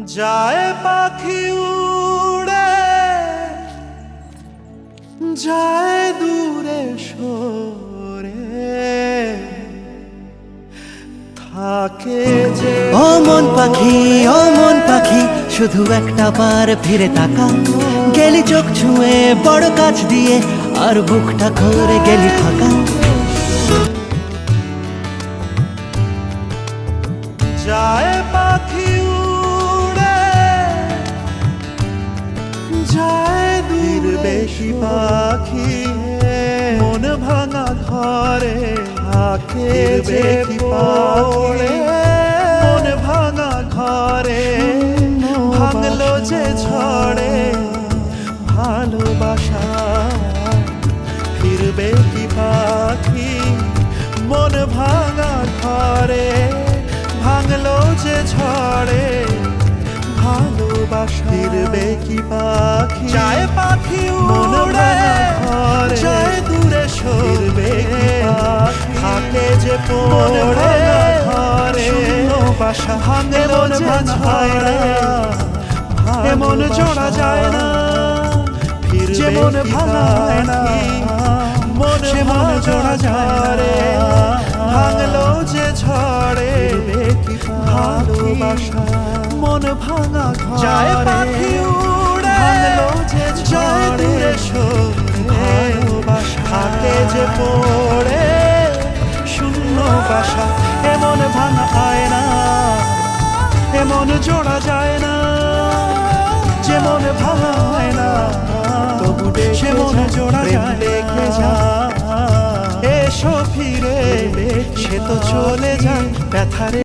যায় পাখি উড়ে যায় দূরে সরে থাকে যে ও মন পাখি শুধু একটা বার ফিরে তাকা। গেলি চোখ ছুঁয়ে বড় কাছ দিয়ে, আর বুকটা করে গেলি ফাঁকা। যায় পাখি উড়ে যায় দূর বেশি পাখি মন ভাঙা ঘরে থাকে যে পাখি মন ভাঙা ঘরে ভাঙলো যে ঝড়ে ভালোবাসা ফিরবে কি পাখি মন ভাঙা ঘরে ভাঙলো যে ঝড়ে ভালোবাসা ফিরবে কি পাখি যায় পাখি উড়ে যায় দূরে সরবে থাকে যে পড়ে ঘরে বাসা ভাঙলো যে ঝড়ে এমন জোড়া যায় না ফিরবে মন ভাঙা না মন জোড়া যায় রে ভাঙলো যে ঝড়ে ভালোবাসা মন ভাঙা যায় পাখি উড়ে ভাঙলো যে যায় দূরে সরে ভালোবাসা থাকে যে পড়ে শূন্য বাসা এমন ভাঙা হয় না এমন জোড়া যায় না যেমন ভাঙা হয় না তবু সে মন জোড়া যায় দেখে যা এসো ফিরে সে তো চলে যায় ব্যথারে